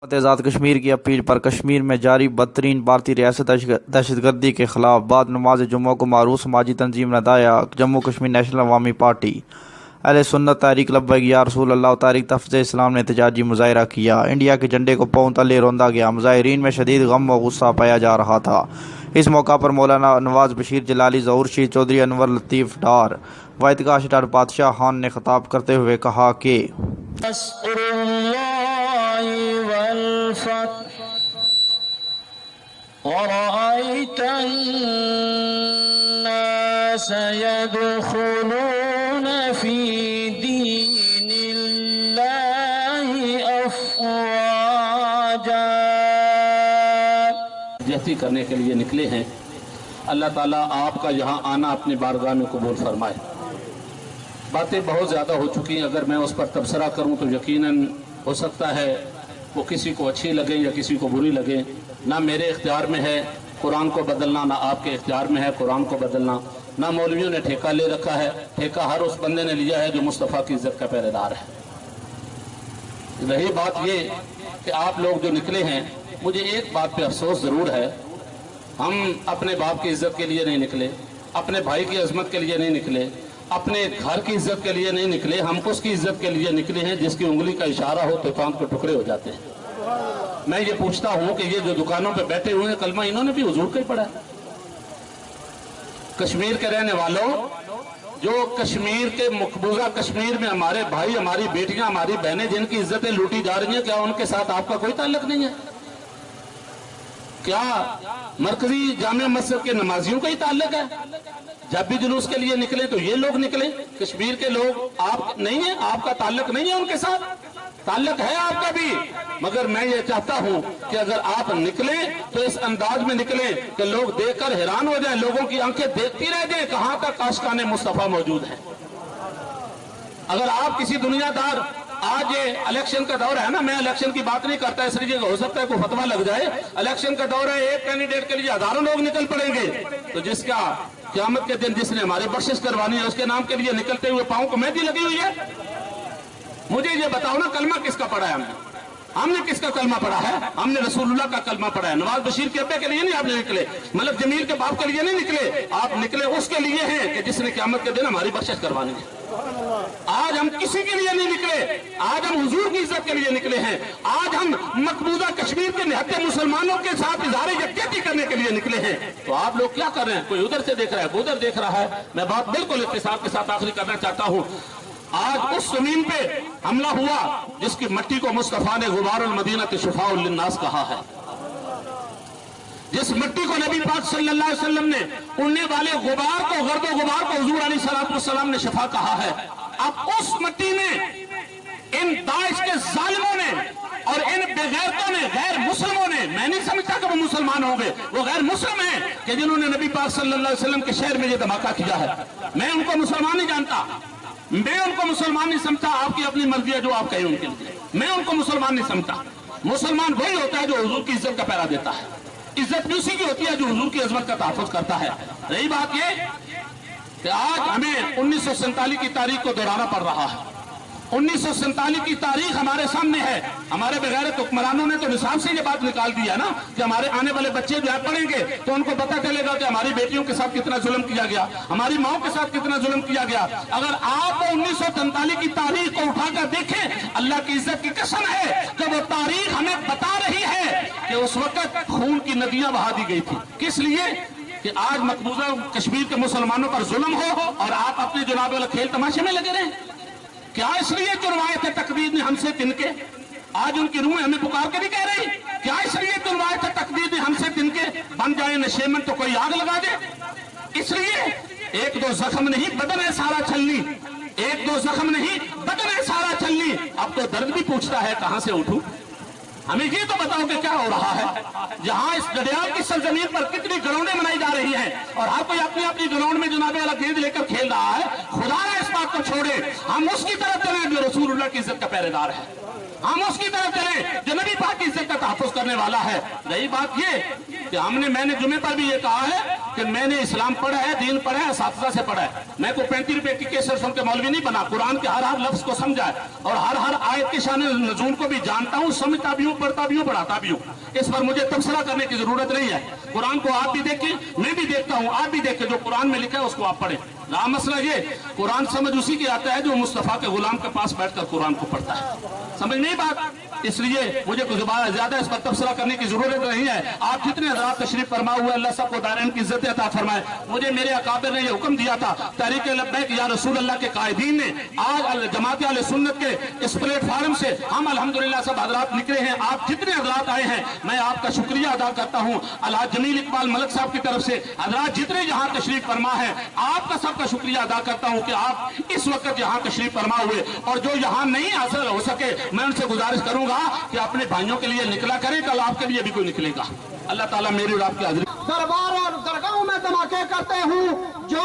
آزاد کشمیر کی اپیل پر کشمیر میں جاری بدترین بھارتی ریاست دہشت گردی کے خلاف بعد نماز جمعہ کو معروف سماجی تنظیم ندایا جموں کشمیر نیشنل عوامی پارٹی اہل سنت تحریک لبیک یا رسول اللہ تحریک تحفظ اسلام نے احتجاجی مظاہرہ کیا۔ انڈیا کے جھنڈے کو پاؤں تلے روندا گیا۔ مظاہرین میں شدید غم و غصہ پایا جا رہا تھا۔ اس موقع پر مولانا نواز بشیر جلالی، ظہور شہید چودھری انور لطیف ڈار و اتکاش ڈار بادشاہ خان نے خطاب کرتے ہوئے کہا کہ ورأيت الناس يدخلون في دين الله أفواجا۔ جہتی کرنے کے لیے نکلے ہیں۔ اللہ تعالیٰ آپ کا یہاں آنا اپنی بارگاہ میں قبول فرمائے۔ باتیں بہت زیادہ ہو چکی ہیں، اگر میں اس پر تبصرہ کروں تو یقیناً ہو سکتا ہے وہ کسی کو اچھی لگے یا کسی کو بری لگے۔ نہ میرے اختیار میں ہے قرآن کو بدلنا، نہ آپ کے اختیار میں ہے قرآن کو بدلنا، نہ مولویوں نے ٹھیکہ لے رکھا ہے۔ ٹھیکہ ہر اس بندے نے لیا ہے جو مصطفیٰ کی عزت کا پہرے دار ہے۔ رہی بات یہ کہ آپ لوگ جو نکلے ہیں، مجھے ایک بات پہ افسوس ضرور ہے، ہم اپنے باپ کی عزت کے لیے نہیں نکلے، اپنے بھائی کی عظمت کے لیے نہیں نکلے، اپنے گھر کی عزت کے لیے نہیں نکلے، ہم اس کی عزت کے لیے نکلے ہیں جس کی انگلی کا اشارہ ہو تو چاند کے ٹکڑے ہو جاتے ہیں۔ میں یہ پوچھتا ہوں کہ یہ جو دکانوں پہ بیٹھے ہوئے ہیں، کلمہ انہوں نے بھی حضور کا ہی پڑھا ہے؟ کشمیر کے رہنے والوں، جو کشمیر کے مقبوضہ کشمیر میں ہمارے بھائی، ہماری بیٹیاں، ہماری بہنیں جن کی عزتیں لوٹی جا رہی ہیں، کیا ان کے ساتھ آپ کا کوئی تعلق نہیں ہے؟ کیا مرکزی جامع مسجد کے نمازیوں کا ہی تعلق ہے؟ جب بھی جلوس کے لیے نکلے تو یہ لوگ نکلے، کشمیر کے لوگ آپ نہیں ہیں؟ آپ کا تعلق نہیں ہے ان کے ساتھ؟ تعلق ہے آپ کا بھی، مگر میں یہ چاہتا ہوں کہ اگر آپ نکلیں تو اس انداز میں نکلیں کہ لوگ دیکھ کر حیران ہو جائیں، لوگوں کی آنکھیں دیکھتی رہ جائیں کہاں تک عاشقان مصطفیٰ موجود ہیں۔ اگر آپ کسی دنیا دار، آج یہ الیکشن کا دور ہے نا، میں الیکشن کی بات نہیں کرتا اس لیے کہ ہو سکتا ہے کوئی فتویٰ لگ جائے، الیکشن کا دور ہے، ایک کینڈیڈیٹ کے لیے ہزاروں لوگ نکل پڑیں گے، تو جس کا قیامت کے دن جس نے ہماری بخشش کروانی ہے اس کے نام کے لیے نکلتے ہوئے پاؤں کو مہندی لگی ہوئی ہے۔ مجھے یہ بتاؤ نا، کلمہ کس کا پڑھا ہے؟ ہم نے کس کا کلمہ پڑھا ہے؟ ہم نے رسول اللہ کا کلمہ پڑھا ہے۔ نواز بشیر کے ابے کے لیے نہیں آپ نے نکلے، ملک جمیل کے باپ کے لیے نہیں نکلے، آپ نکلے اس کے لیے ہیں کہ جس نے قیامت کے دن ہماری بخشش کروانی ہے۔ آج ہم کسی کے لیے نہیں نکلے، آج ہم حضور کی عزت کے لیے نکلے ہیں، آج ہم مقبوضہ کشمیر کے نہتے مسلمانوں کے ساتھ اظہار یکجہتی کرنے کے لیے نکلے ہیں۔ تو آپ لوگ کیا کر رہے ہیں؟ کوئی ادھر سے دیکھ رہا ہے، کوئی ادھر دیکھ رہا ہے۔ میں بات بالکل اختصار کے ساتھ آخری کرنا چاہتا ہوں۔ آج اس زمین پہ حملہ ہوا جس کی مٹی کو مصطفیٰ نے غبار المدینہ شفاء للناس کہا ہے، جس مٹی کو نبی پاک صلی اللہ علیہ وسلم نے اڑنے والے غبار کو، گرد و غبار کو حضور علیہ السلام نے شفا کہا ہے۔ اب اس مٹی میں ان داعش کے ظالموں نے اور ان بغیرتوں نے، غیر مسلموں نے، میں نہیں سمجھتا کہ وہ مسلمان ہوں گے، وہ غیر مسلم ہیں کہ جنہوں نے نبی پاک صلی اللہ علیہ وسلم کے شہر میں یہ دھماکہ کیا ہے۔ میں ان کو مسلمان نہیں جانتا، میں ان کو مسلمان نہیں سمجھتا، آپ کی اپنی مرضی ہے جو آپ کہیں ان کے لیے، میں ان کو مسلمان نہیں سمجھتا۔ مسلمان وہی ہوتا ہے جو حضور کی عزت کا پہرا دیتا ہے، عزت بھی اسی کی ہوتی ہے جو حضور کی عظمت کا تحفظ کرتا ہے۔ رہی بات یہ کہ آج ہمیں 1947 کی تاریخ کو دہرانا پڑ رہا ہے۔ 1947 کی تاریخ ہمارے سامنے ہے۔ ہمارے بغیرت حکمرانوں نے تو نصاب سے یہ بات نکال دی ہے نا کہ ہمارے آنے والے بچے جو پڑھیں گے تو ان کو پتہ چلے گا کہ ہماری بیٹیوں کے ساتھ کتنا ظلم کیا گیا، ہماری ماؤں کے ساتھ کتنا ظلم کیا گیا۔ اگر آپ 1947 کی تاریخ کو اٹھا کر دیکھیں، اللہ کی عزت کی قسم ہے کہ وہ تاریخ ہمیں بتا رہی ہے کہ اس وقت خون کی ندیاں بہا دی گئی تھی۔ کس لیے؟ کہ آج مقبوضہ کشمیر کے مسلمانوں پر ظلم ہو اور آپ اپنے جناب والا کھیل تماشے میں لگے رہیں۔ کیا اس لیے روایت تقدیر نے ہم سے تنکے، آج ان کی روحیں ہمیں پکار کے نہیں کہہ رہی؟ کیا اس لیے روایت تقدیر نے ہم سے تنکے، بن جائے نشیمن تو کوئی آگ لگا دے؟ اس لیے ایک دو زخم نہیں بدن ہے سارا چھلنی، ایک دو زخم نہیں بدن ہے سارا چھلنی۔ اب تو درد بھی پوچھتا ہے کہاں سے اٹھوں؟ ہمیں یہ تو بتاؤ کہ کیا ہو رہا ہے؟ جہاں اس ڈڈیال کی سرزمین پر کتنی گراؤنڈیں منائی جا رہی ہیں اور ہر کوئی اپنی اپنی گراؤنڈ میں جناب والا گیند لے کر کھیل رہا ہے، خدا نہ اس بات کو چھوڑے، ہم اس کی طرف چلیں جو رسول اللہ کی عزت کا پہرے دار ہے، ہم اس کی طرف چلیں جو نبی پاک کی عزت کا تحفظ کرنے والا ہے۔ رہی بات یہ کہ میں نے جمعے پر بھی یہ کہا ہے कि मैंने इस्लाम पढ़ा है, दीन पढ़ा है, साथी से पढ़ा है। मैं को 35 रुपए की केसर सुन के मौलवी नहीं बना। कुरान के हर लफ्ज को समझा है और हर आयत के शान नजूल को भी जानता हूँ, समझता भी हूँ, पढ़ता भी हूँ, पढ़ाता भी हूँ। इस पर मुझे तबसरा करने की जरूरत नहीं है। कुरान को आप भी देखें, मैं भी देखता हूँ, आप भी देखें, जो कुरान में लिखा है उसको आप पढ़ें। रहा मसला ये, कुरान समझ उसी की आता है जो मुस्तफा के गुलाम के पास बैठकर कुरान को पढ़ता है। समझ नहीं बात? इसलिए मुझे कुछ ज्यादा इस पर तबसरा करने की जरूरत नहीं है। आप जितने हज़रात तशरीफ फरमा हुए, अल्लाह सबको दारैन की इज्जत अता फरमाए। मुझे मेरे अकाबिर ने ये हुक्म दिया था, तहरीक लब्बैक या रसूल अल्लाह के कायदीन ने, आज जमात अहले सुन्नत के इस प्लेटफार्म से हम अल्हम्दुलिल्लाह सब हज़रात निकले हैं। आप जितने हज़रात आए हैं, मैं आपका शुक्रिया अदा करता हूँ। अल्लाह जमील इकबाल मलिक साहब की तरफ से हज़रात जितने यहाँ तशरीफ फरमा है, आपका सबका शुक्रिया अदा करता हूँ कि आप इस वक्त यहाँ तशरीफ फरमा हुए। और जो यहाँ नहीं हासिल हो सके, मैं उनसे गुजारिश करूंगा कि अपने भाइयों के लिए निकला करें, कल आपके लिए भी कोई निकलेगा। अल्लाह ताला मेरी और आपकी हाजिरी। दरबार और दरगाहों में धमाके करते हूँ, जो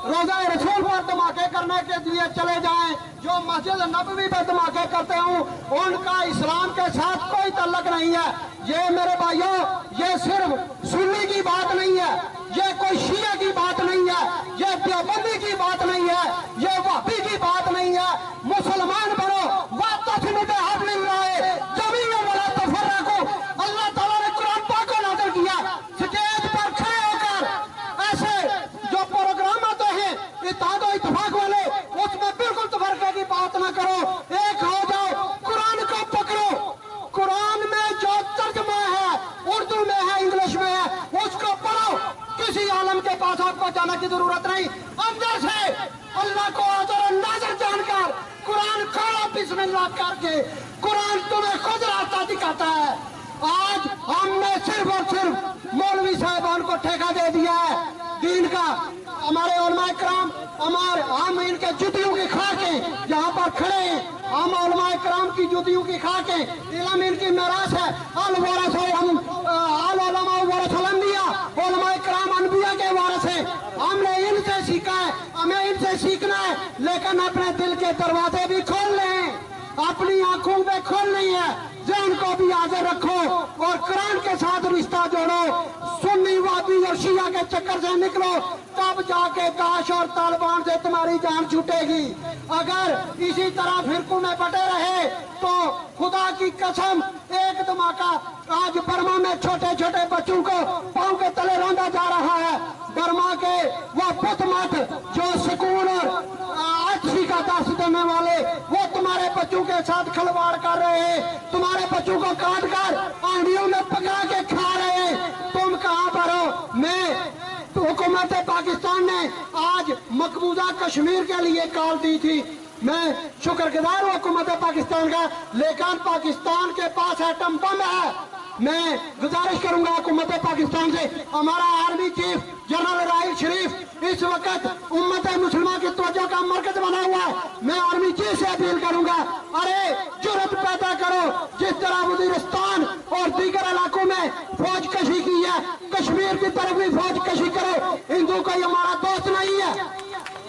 रोज़ा रसूल पर धमाके करने के लिए चले जाएं, जो मस्जिद नबवी पे धमाके करते हूँ, उनका इस्लाम के साथ कोई ताल्लुक नहीं है। ये मेरे भाइयों, ये सिर्फ सुन्नी की बात नहीं है, ये कोई शिया की बात नहीं है, ये देवबंदी की बात नहीं है, ये वहाबी की बात नहीं है। मुसलमान बनो, वातसिमू बिहब्लिल्लाह जमीअन वला तफर्रकू। अल्लाह ताला ने कुरान पाक को नाज़िल किया। स्टेज पर खड़े होकर ऐसे जो प्रोग्राम आते हैं इत्तेहाद और इत्तेफाक वाले, उसमें बिल्कुल तफर्रक़े की बात ना करो, एक हो जाओ, कुरान को पकड़ो। कुरान में जो तर्जुमा है, उर्दू में है, इंग्लिश में है, उसको पढ़ो। किसी आलम के पास आपको जाने की जरूरत नहीं। अंदर से अल्लाह को हाज़िर नाज़िर जानकर कुरान खोलो, बिस्मिल्लाह करके कुरान तुम्हें खुद रास्ता दिखाता है। आज हमने सिर्फ और सिर्फ मौलवी साहिबान को ठेका दे दिया है दीन का। हमारे उलमाए कराम, हम इनके जुतियों की खाकें यहाँ पर खड़े हैं, हम उलमाए कराम की जुतियों की खाकें, इल्म इनकी मेरास है। उलमाए कराम अनबिया के वारिस हैं, हमने इनसे सीखा है, हमें इनसे सीखना है, लेकिन अपने दिल के दरवाजे भी खोल लें, अपनी आंखों पे खोलनी है, ज़हन को भी आगे रखो और कुरान के साथ रिश्ता जोड़ो। सुन्नी वादी और शिया के चक्कर से निकलो, तब जाके दाश और तालिबान से तुम्हारी जान छूटेगी। अगर इसी तरह फिरकों में बटे रहे तो खुदा की कसम, एक धमाका आज बर्मा में छोटे छोटे बच्चों को पांव के तले रौंदा जा रहा है। बर्मा के वो पुत मत जो सुकून और अच्छी का दस देने वाले, वो तुम्हारे बच्चों के साथ खिलवाड़ कर रहे हैं, तुम्हारे बच्चों को काट कर आंडियों में पका के खा रहे हैं। तुम कहाँ पर हो? मैं हुकूमत पाकिस्तान ने आज मकबूजा कश्मीर के लिए कॉल दी थी, मैं शुक्रगुजार हूँ हुकूमत पाकिस्तान का, लेकिन पाकिस्तान के पास एटम बम है। मैं गुजारिश करूंगा हुकूमत पाकिस्तान से, हमारा आर्मी चीफ जनरल राहिल शरीफ इस वक्त उम्मत मुसलमान की तवज्जो का मरकज बना हुआ है। मैं आर्मी चीफ से अपील करूंगा, अरे जुर्रत पैदा करो, जिस तरह वजीरिस्तान और दीगर इलाकों में फौज कशी की है, कश्मीर की तरफ भी फौज कशी करो। हिंदू कोई हमारा दोस्त नहीं है,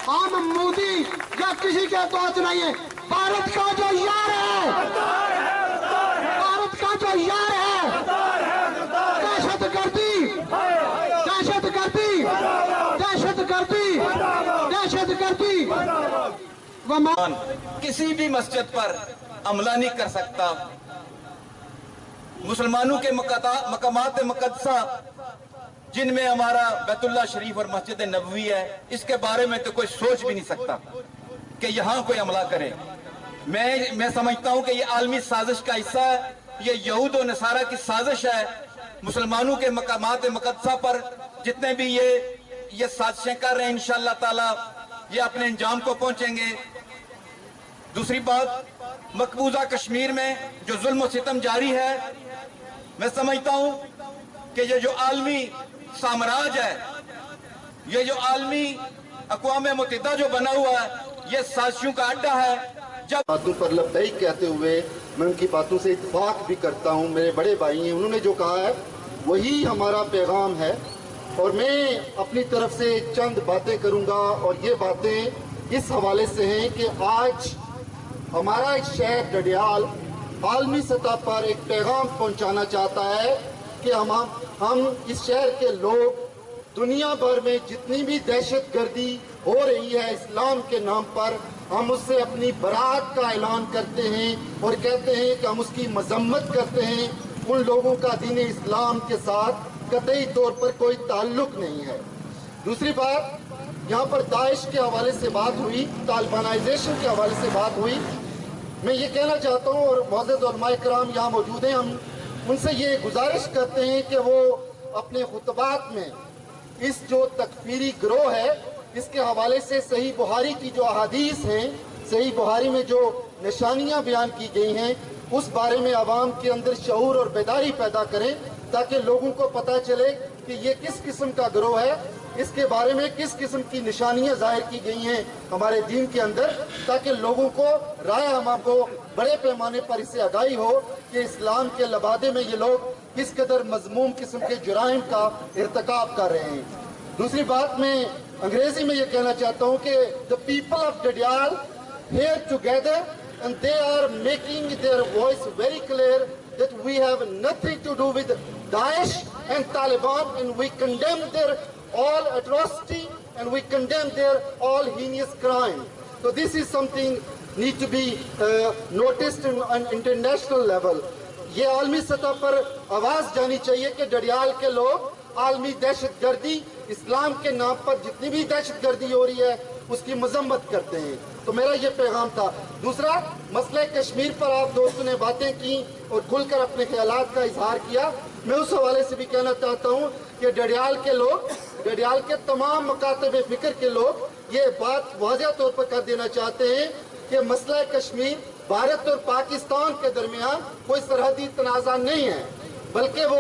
हम मोदी या किसी के दोस्त नहीं है। भारत का जो यार है, भारत का जो यार है, दहशतगर्दी, दहशतगर्दी, दहशतगर्दी, दहशतगर्दी। किसी भी मस्जिद पर हमला नहीं कर सकता। मुसलमानों के मकामात मुक़द्दसा जिनमें हमारा बैतुल्लाह शरीफ और मस्जिद नबवी है, इसके बारे में तो कोई सोच भी नहीं सकता कि यहाँ कोई हमला करे। मैं समझता हूँ कि ये आलमी साजिश का हिस्सा है, ये यहूद और नसारा की साजिश है। मुसलमानों के मकामात मुक़द्दसा पर जितने भी ये साजिशें कर रहे हैं, इंशाअल्लाह ताला ये अपने अंजाम को पहुंचेंगे। दूसरी बात, मकबूजा कश्मीर में जो जुल्म और सितम जारी है, मैं समझता हूं कि ये जो आलमी साम्राज्य है, ये जो आलमी अक़वाम मुत्तहिदा जो बना हुआ है, ये साजिशों का अड्डा है। जब बातों पर लब्बैक कहते हुए मैं उनकी बातों से इत्तेफाक भी करता हूं। मेरे बड़े भाई हैं, उन्होंने जो कहा है वही हमारा पैगाम है, और मैं अपनी तरफ से चंद बातें करूंगा। और ये बातें इस हवाले से हैं कि आज हमारा एक शहर डडियाल आलमी सतह पर एक पैगाम पहुंचाना चाहता है कि हम इस शहर के लोग दुनिया भर में जितनी भी दहशत गर्दी हो रही है इस्लाम के नाम पर, हम उससे अपनी बरात का ऐलान करते हैं और कहते हैं कि हम उसकी मजम्मत करते हैं। उन लोगों का दीन इस्लाम के साथ कतई तौर पर कोई ताल्लुक नहीं है। दूसरी बात, यहाँ पर दाइश के हवाले से बात हुई, तालिबानाइजेशन के हवाले से बात हुई। मैं ये कहना चाहता हूँ, और मौजूद उलमा इकराम यहाँ मौजूद हैं, हम उनसे ये गुजारिश करते हैं कि वो अपने खुतबात में इस जो तकफीरी गिरोह है इसके हवाले से सही बुहारी की जो अहादीस हैं, सही बुहारी में जो निशानियां बयान की गई हैं, उस बारे में आवाम के अंदर शऊर और बेदारी पैदा करें, ताकि लोगों को पता चले कि ये किस किस्म का गिरोह है, इसके बारे में किस किस्म की निशानियां जाहिर की गई हैं हमारे दीन के अंदर, ताकि लोगों को राय हमाम को बड़े पैमाने पर इससे आगाही हो कि इस्लाम के लबादे में ये लोग किस कदर मजमूम किस्म के जुराइम का इर्तकाब कर रहे हैं। दूसरी बात, मैं अंग्रेजी में ये कहना चाहता हूँ कि the people of Dadiyal here together and they are making their voice very clear that we have nothing to do with Daesh and Taliban, and we condemn their all atrocity and we condemn their all heinous crime. So this is something need to be noticed on international level. ये आलमी सतह पर आवाज जानी चाहिए कि डडियाल के लोग आलमी दहशत गर्दी, इस्लाम के नाम पर जितनी भी दहशत गर्दी हो रही है उसकी मजम्मत करते हैं। तो मेरा ये पैगाम था। दूसरा, मसले कश्मीर पर आप दोस्तों ने बातें की और खुलकर अपने ख्यालात का इजहार किया। मैं उस हवाले से भी कहना चाहता हूँ कि डडियाल के लोग, डडियाल के तमाम मकातब फिक्र के लोग ये बात वाज़ेह तौर पर कर देना चाहते हैं कि मसला कश्मीर भारत और पाकिस्तान के दरमियान कोई सरहदी तनाज़ा नहीं है, बल्कि वो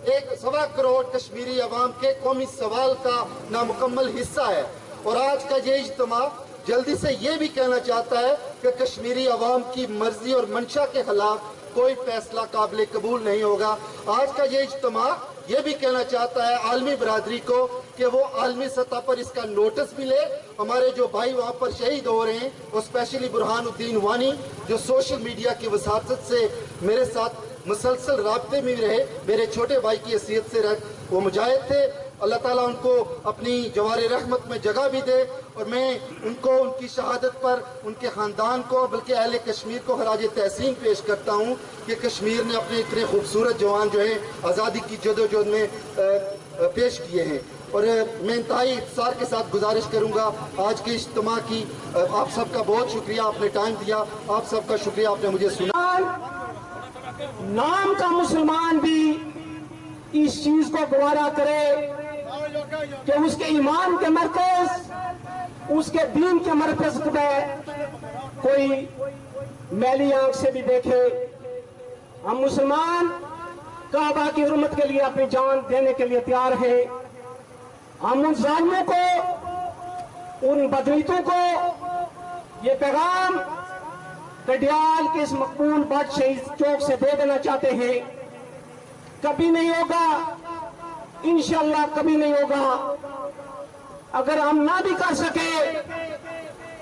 1.25 करोड़ कश्मीरी अवाम के कौमी सवाल का नामुकम्मल हिस्सा है। और आज का ये इज्तिमा जल्दी से ये भी कहना चाहता है कि कश्मीरी अवाम की मर्जी और मंशा के खिलाफ कोई फैसला काबिल कबूल नहीं होगा। आज का ये इज्तिमा ये भी कहना चाहता है आलमी बरादरी को कि वो आलमी सतह पर इसका नोटिस भी ले। हमारे जो भाई वहाँ पर शहीद हो रहे हैं, और स्पेशली बुरहानुद्दीन वानी जो सोशल मीडिया की वसातत से मेरे साथ मुसलसल राब्ते में रहे, मेरे छोटे भाई की हैसियत से रह, वो मुजाहिद थे। अल्लाह ताला उनको अपनी जवारे रहमत में जगह भी दे, और मैं उनको उनकी शहादत पर उनके ख़ानदान को बल्कि अहले कश्मीर को खराज तहसीन पेश करता हूँ कि कश्मीर ने अपने इतने खूबसूरत जवान जो हैं आज़ादी की जदोजहद में पेश किए हैं। और मैं इंतहाई इत्सार के साथ गुजारिश करूँगा आज के इज्तिमा की। आप सबका बहुत शुक्रिया, आपने टाइम दिया, आप सबका शुक्रिया, आपने मुझे सुना। नाम का मुसलमान भी इस चीज को गवारा करे कि उसके ईमान के मरकज, उसके दीन के मरकज में कोई मैली आंख से भी देखे। हम मुसलमान काबा की हुर्मत के लिए अपनी जान देने के लिए तैयार हैं। हम उन जालिमों को, उन बदनीतों को ये पैगाम डडियाल के इस मकबूल बट शहीद चौक से दे देना चाहते हैं। कभी नहीं होगा, इंशाअल्लाह कभी नहीं होगा। अगर हम ना भी कर सके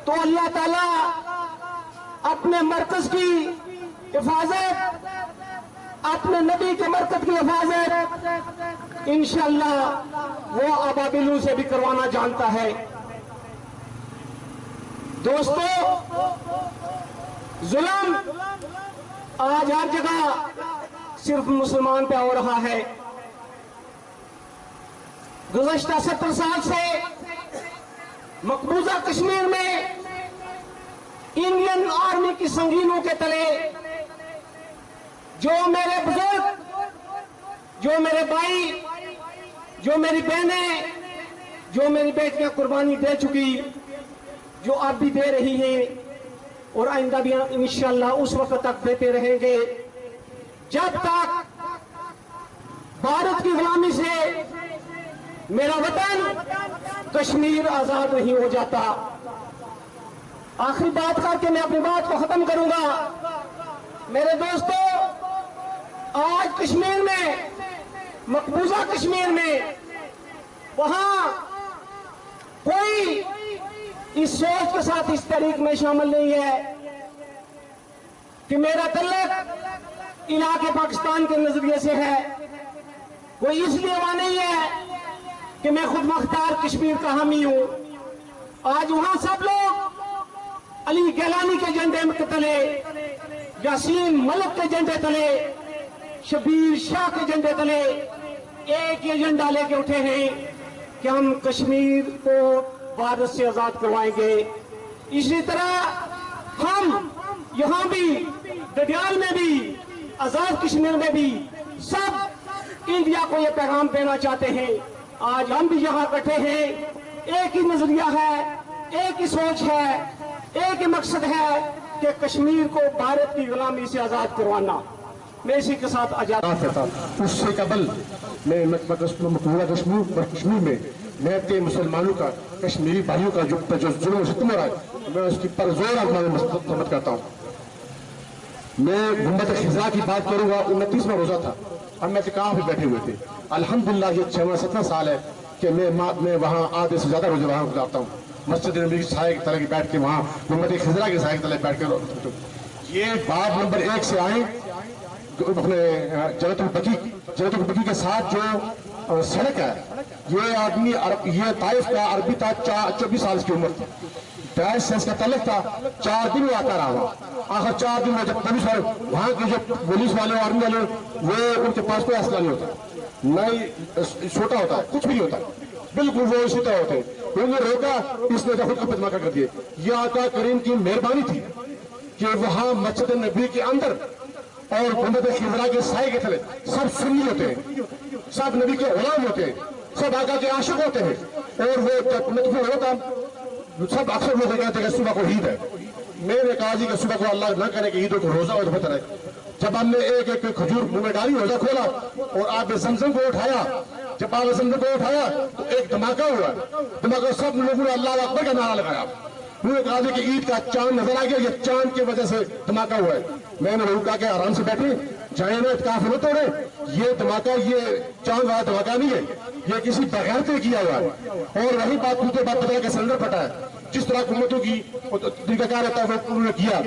तो अल्लाह ताला अपने मरकज की हिफाजत, अपने नबी के मरकज की हिफाजत इंशाअल्लाह वो अबाबिलू से भी करवाना जानता है। दोस्तों, जुल्म आज हर जगह सिर्फ मुसलमान पे हो रहा है। गुज़श्ता 70 साल से मकबूजा कश्मीर में इंडियन आर्मी की संगीनों के तले जो मेरे बुजुर्ग, जो मेरे भाई, जो मेरी बहनें, जो मेरी बेटियां कुर्बानी दे चुकी, जो अब भी दे रही हैं और आइंदा भी इंशाअल्लाह उस वक्त तक देते रहेंगे जब तक भारत की गुलामी से मेरा वतन कश्मीर आजाद नहीं हो जाता। आखिरी बात करके मैं अपनी बात को खत्म करूंगा। मेरे दोस्तों, आज कश्मीर में, मकबूजा कश्मीर में, वहां कोई इस सोच के साथ इस तरीक में शामिल नहीं है कि मेरा तल्लुक इलाके पाकिस्तान के नजरिए से है। कोई इसलिए वहां नहीं है کہ میں خود مختار کشمیر کا حامی ہوں. آج وہاں سب لوگ علی گیلانی کے جھنڈے کے تلے، یاسین ملک کے جھنڈے تلے، شبیر شاہ کے جھنڈے تلے ایک یہ ایجنڈا لے کے اٹھے ہیں کہ ہم کشمیر کو بھارت سے آزاد کروائیں گے. اسی طرح ہم یہاں بھی ڈڈیال میں بھی آزاد کشمیر میں بھی سب انڈیا کو یہ پیغام دینا چاہتے ہیں. آج ہم بھی یہاں بیٹھے ہیں، ایک ہی نظریہ ہے، ایک ہی سوچ ہے، ایک ہی مقصد ہے کہ کشمیر کو بھارت کی غلامی سے آزاد کروانا. میں اسی کے ساتھ آزاد تھا. اس سے قبل میں مقبوضہ کشمیر میں میں اپنے مسلمانوں کا، کشمیری بھائیوں کا جو ظلم و ستم ہو رہا ہے، میں اس کی پر زور مذمت کرتا ہوں. میں گنبد خضرا کی بات کروں گا. 29واں روزہ تھا، ہم اعتکاف میں بیٹھے ہوئے تھے. الحمدللہ یہ 6واں سال ہے کہ میں وہاں آدھے سے زیادہ روزے وہاں گزارتا ہوں. مسجد نبی کی سائے کی طرح بیٹھ کے وہاں گنبد خضرا کی سائے کی طرح بیٹھ کر. یہ باب نمبر 1 سے آئیں اپنے جنت البقیع کے ساتھ جو سڑک ہے، یہ آدمی یہ طائف کا عربی تھا، 24 سال کی عمر تھی. 22 سے اس کا تعلق تھا. 4 دن وہ آتا رہا. آخر 4 دن میں جب پولیس والے وہاں کے جو پولیس والے آرمی والے وہ ان کے پاس کوئی اسلحہ نہیں ہوتا، نہ ہی چھوٹا ہوتا ہے، کچھ بھی نہیں ہوتا، بالکل وہ اسی طرح ہوتے. انہوں نے روکا، اس نے خود کو دھماکہ کر دیا. یہ آقا کریم کی مہربانی تھی کہ وہاں مسجد نبی کے اندر اور گنبد خضرا کے سائے کے تلے سب سنی ہوتے ہیں، سب نبی کے غلام ہوتے ہیں، سب آقا کے عاشق ہوتے ہیں. اور وہ ہوتا سب اکثر لوگ کہتے ہیں کہ صبح کو عید ہے. میں نے کہا جی کہ صبح کو اللہ نہ کرے کہ عید کو روزہ ہو تو بہتر ہے. جب ہم نے ایک ایک کھجور منہ میں ڈالی، روزہ کھولا اور آب زمزم کو اٹھایا، جب آب زمزم کو اٹھایا تو ایک دھماکہ ہوا. دھماکہ سب لوگوں نے اللہ اکبر کا نعرہ لگایا. انہوں نے کہا جی کہ عید کا چاند نظر آ گیا، یہ چاند کی وجہ سے دھماکہ ہوا ہے. میں نے روکا کہ آرام سے بیٹھے، جائیں نا اعتکاف نہ توڑے. یہ دھماکہ یہ چاند والا دھماکہ نہیں ہے، یہ کسی بغیرتے کیا ہوا ہے. اور وہی بات دوسرے بات پتا ہے کہ سلنڈر پھٹا ہے. جس طرح حکومتوں کی طریقہ کار رہتا ہے وہ انہوں نے کیا،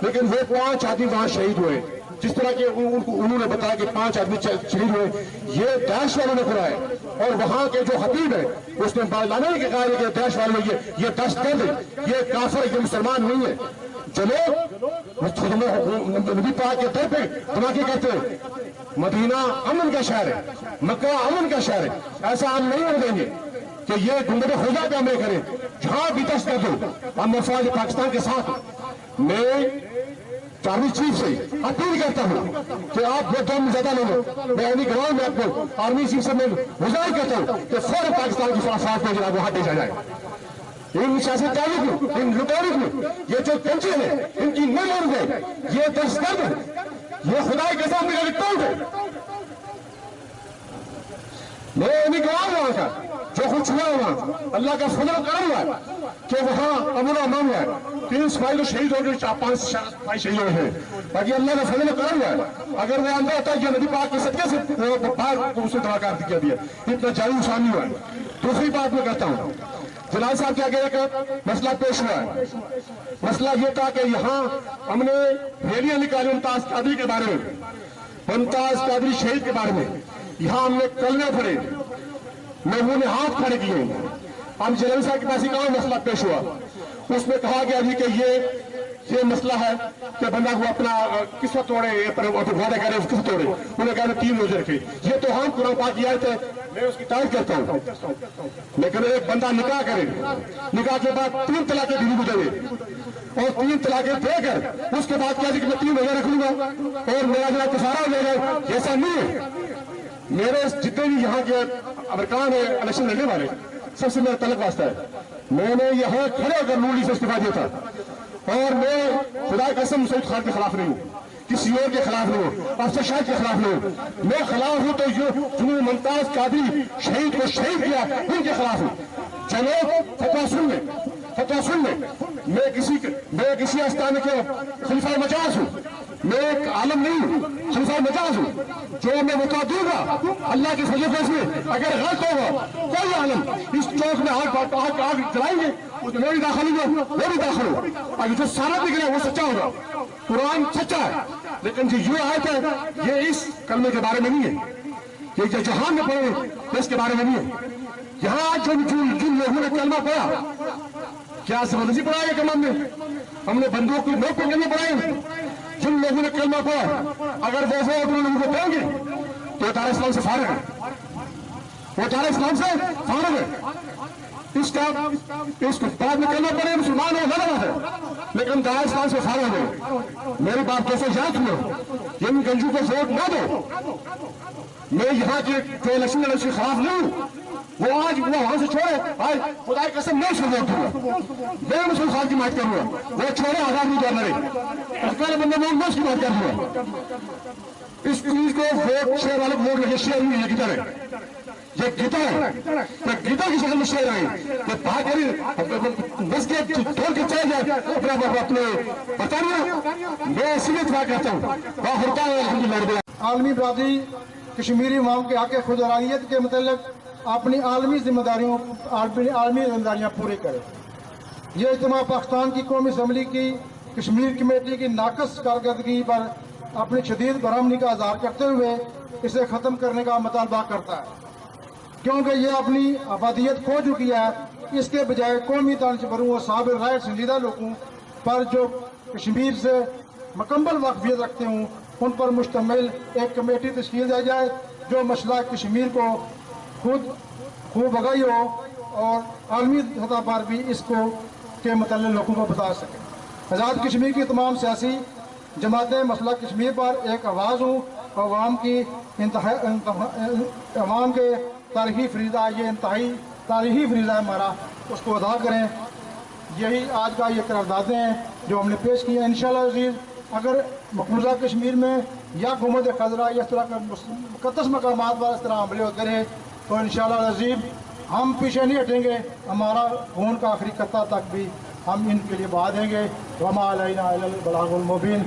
لیکن وہ 5 آدمی وہاں شہید ہوئے. جس طرح کے انہوں نے بتایا کہ 5 آدمی شہید ہوئے، یہ داعش والوں نے کرایا. اور وہاں کے جو خطیب ہے اس نے لانا نہیں کہ کہا کہ داعش والوں یہ دہشت گرد ہے، یہ کافر، یہ مسلمان نہیں ہے. جو لوگ نبی پاک کے در پہ دھماکے کہتے ہیں، مدینہ امن کا شہر ہے، مکہ امن کا شہر ہے، ایسا ہم نہیں ہونے دیں گے کہ یہ گنبد خضرا پہ حملے کریں. جہاں بھی دست کر دو، ہم مفاد پاکستان کے ساتھ. میں آرمی چیف سے اپیل کرتا ہوں کہ آپ وہ دم زیادہ نہ لو. میں اینی گراؤنڈ میں آپ کو آرمی چیف سے میں گزارش کرتا ہوں کہ فوراً پاکستان کی فوج کو جناب وہاں بھیجا جائے. ان سیاست دانوں کو، ان لٹوروں کو، یہ جو کنچے ہیں ان کی نہ مر گئے، یہ دہشت گرد ہے، یہ خدا کے سامنے کا ٹوٹ ہے. میں نہیں گواہ وہاں کا جو کچھ ہوا وہاں اللہ کا فضل و کرم ہوا کہ وہاں امن و امان ہوا ہے. 3 سپاہی تو شہید ہو گئے، 4-5 سپاہی شہید ہوئے ہیں، باقی اللہ کا فضل و کرم ہوا ہے. اگر وہ اندر ہوتا ہے یہ نبی پاک کے صدقے سے باہر اسے دھماکہ کیا دیا، اتنا جاری نقصان نہیں ہوا ہے. دوسری بات میں کرتا ہوں، جلال صاحب کے آگے ایک مسئلہ پیش ہوا ہے. مسئلہ یہ تھا کہ یہاں ہم نے ریلیاں نکالی ممتاز قادری کے بارے میں، ممتاز قادری شہید کے بارے میں. یہاں ہم نے کلمے پڑھے، لوگوں نے ہاتھ کھڑے کیے. ہم جلال صاحب کے پاس ایک اور مسئلہ پیش ہوا، اس میں کہا گیا جی کہ یہ مسئلہ ہے کہ بندہ کو اپنا کس وقت توڑے، وعدہ کرے اس کس توڑے. انہوں نے کہا 3 روزے رکھے. یہ تو ہم قرآن پاک کی آیت ہے، میں اس کی تعریف کرتا ہوں. لیکن ایک بندہ نکاح کرے، نکاح کے بعد 3 طلاقیں بھی گزرے اور 3 طلاقیں دے کر اس کے بعد کیا جی کہ میں 3 روزے رکھ لوں گا اور میرا جو کفارہ ہو جائے گا. ایسا نہیں ہے. میرے جتنے بھی یہاں کے ارکان ہیں الیکشن لڑنے والے، سب سے میرا تعلق واسطہ ہے. میں نے یہاں کھڑے ہو کر نور لیگ سے استعفیٰ دیا تھا اور میں خدا کی قسم سعید خان کے خلاف نہیں ہوں، کسی اور کے خلاف نہیں ہوں، افسر شاہد کے خلاف نہیں ہوں. میں خلاف ہوں تو جنہوں نے ممتاز قادری شہید کو شہید کیا ان کے خلاف ہوں. چلو فتویٰ سن لیں، فتویٰ سن لیں. میں کسی آستانے کے خلیفہ مجاز ہوں، میں ایک عالم نہیں ہوں، خلیفہ مجاز ہوں. جو میں فتویٰ دوں گا اللہ کے فضل و کرم سے، اگر غلط ہوگا کوئی عالم اس چوک میں آگ جلائیں گے، میں بھی داخل ہوں گا، وہ بھی داخل ہوں. اگر جو سارا دکھ رہا ہے وہ سچا ہوگا، قرآن سچا ہے. لیکن جو یہ آیت ہے یہ اس کلمے کے بارے میں نہیں ہے، یہ جو جہان میں پڑھے اس کے بارے میں نہیں ہے. यहाँ जिन लोगों ने कलमा पढ़ा, क्या जबरदस्ती पढ़ा है कलमा में? हमने बंदूक की नोक पर कलमा पढ़ाए? जिन लोगों ने कलमा पढ़ा, अगर वो अपने लोगों को कहेंगे तो तारा इस्लाम से फारिग है, वो तारा इस्लाम से फारिग है। इसको बाद में कलमा पढ़े मुसलमान हो गलत है, लेकिन तारा इस्लाम से फारिग है। मेरी बात कैसे याद सुनो, इन गंजू को वोट ना दो। मैं यहाँ के जो इलेक्शन के खिलाफ नहीं हूँ, वो आज वो वहां से छोड़े, आज खुदा की कसम मैं उसको वोट दूंगा, मैं मुस्लिम खान की बात करूंगा, वो छोड़े आजाद नहीं करना रहे, पहले बंदे मैं उसकी बात करूंगा। इस चीज को वोट शेयर वाले वोट लगे, शेयर नहीं है, गिटर है, ये गिटर है, तो गिटर की शक्ल में शेयर है, तो भाग बस के तोड़ के चले जाए अपने बरतानिया। मैं इसीलिए बात करता हूँ, वह होता है अल्हम्दुलिल्लाह। आलमी बरादरी कश्मीरी अवाम के हक खुदरानियत के मतलब अपनी आलमी जिम्मेदारियाँ पूरी करे। ये इज्तिमा पाकिस्तान की कौमी असम्बली की कश्मीर कमेटी की नाकस कारकर्दगी पर अपनी शदीद बरहमनी का इजहार करते हुए इसे ख़त्म करने का मुतालबा करता है, क्योंकि ये अपनी आबादियत खो चुकी है। इसके बजाय कौमी दानिशवरों और साबिर राय संजीदा लोगों पर जो कश्मीर से मुकम्मल वाकफियत रखते हों, उन पर मुश्तमिल एक कमेटी तश्कील दी जाए जो मसला कश्मीर को खूब बगाई हो और आलमी सतह पर भी इसको के मतलब लोगों को बता सके। आज़ाद कश्मीर की तमाम सियासी जमातें मसला कश्मीर पर एक आवाज़ हूँ, अवाम के तारीखी फरीदा, ये इंतहाई तारीखी फरीदा है हमारा, उसको अदा करें। यही आज का ये करारदादें हैं जो हमने पेश की हैं। इंशाअल्लाह अज़ीज़, अगर मकबूजा कश्मीर में या हुकूमत खज़रा या इस तरह का मुक़द्दस मकामात पर इस तरह हमले होते रहे तो इंशाअल्लाह अज़ीज़ हम पीछे नहीं हटेंगे, हमारा खून का आखिरी कतरा तक भी हम इनके लिए बहा देंगे। वमा अलैना इल्लल बलागुल मुबीन।